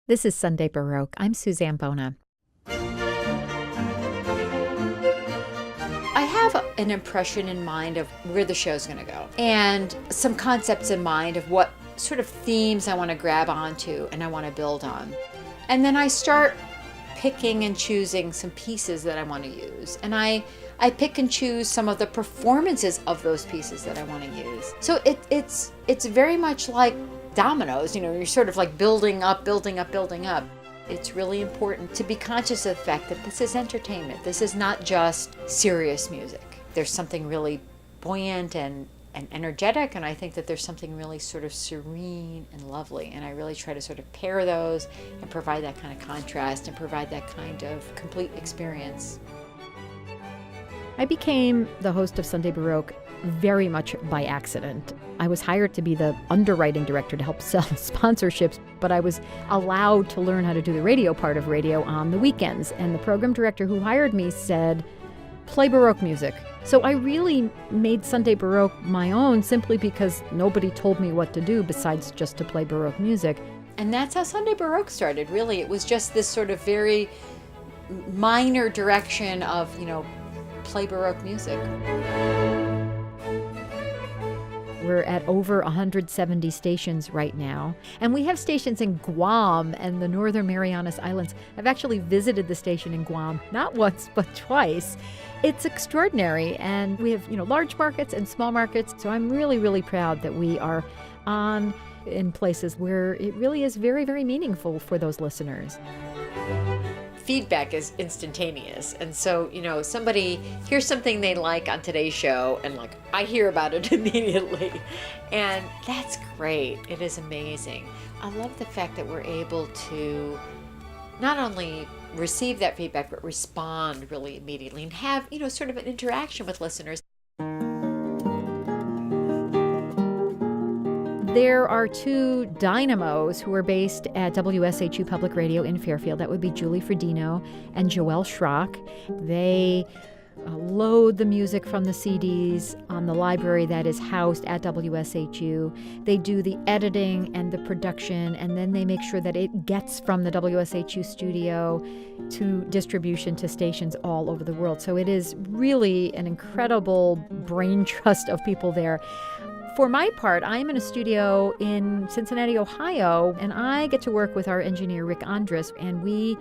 This is Sunday Baroque. I'm Suzanne Bona. I have an impression in mind of where the show's going to go and some concepts in mind of what sort of themes I want to grab onto and I want to build on. And then I start picking and choosing some pieces that I want to use. And I pick and choose some of the performances of those pieces that I want to use. So it's very much like dominoes, you're sort of like building up. It's really important to be conscious of the fact that this is entertainment. This is not just serious music. There's something really buoyant and energetic, and I think that there's something really sort of serene and lovely, and I really try to sort of pair those and provide that kind of contrast and provide that kind of complete experience. I became the host of Sunday Baroque very much by accident. I was hired to be the underwriting director to help sell sponsorships, but I was allowed to learn how to do the radio part of radio on the weekends. And the program director who hired me said, play Baroque music. So I really made Sunday Baroque my own simply because nobody told me what to do besides just to play Baroque music. And that's how Sunday Baroque started, really. It was just this sort of very minor direction of, play Baroque music. We're at over 170 stations right now. And we have stations in Guam and the Northern Marianas Islands. I've actually visited the station in Guam, not once, but twice. It's extraordinary. And we have, large markets and small markets. So I'm really, really proud that we are on in places where it really is very, very meaningful for those listeners. Feedback is instantaneous. And so, somebody hears something they like on today's show and I hear about it immediately. And that's great. It is amazing. I love the fact that we're able to not only receive that feedback, but respond really immediately and have, sort of an interaction with listeners. There are two dynamos who are based at WSHU Public Radio in Fairfield. That would be Julie Fredino and Joelle Schrock. They load the music from the CDs on the library that is housed at WSHU. They do the editing and the production, and then they make sure that it gets from the WSHU studio to distribution to stations all over the world. So it is really an incredible brain trust of people there. For my part, I'm in a studio in Cincinnati, Ohio, and I get to work with our engineer, Rick Andrus, and we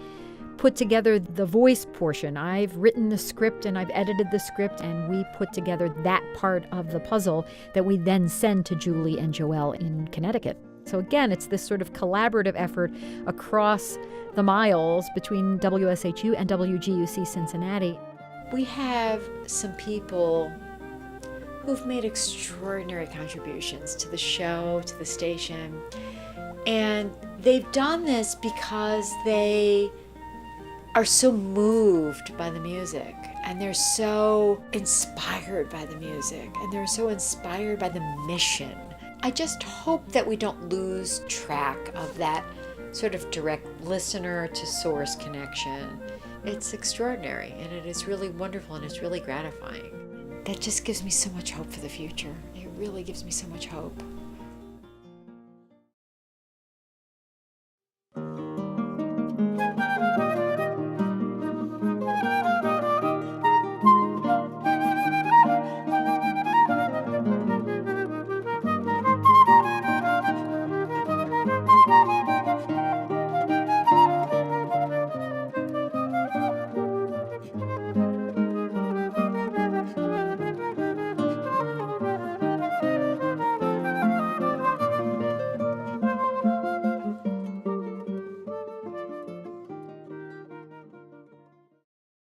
put together the voice portion. I've written the script and I've edited the script, and we put together that part of the puzzle that we then send to Julie and Joelle in Connecticut. So again, it's this sort of collaborative effort across the miles between WSHU and WGUC Cincinnati. We have some people who've made extraordinary contributions to the show, to the station. And they've done this because they are so moved by the music, and they're so inspired by the music, and they're so inspired by the mission. I just hope that we don't lose track of that sort of direct listener to source connection. It's extraordinary, and it is really wonderful, and it's really gratifying. That just gives me so much hope for the future. It really gives me so much hope.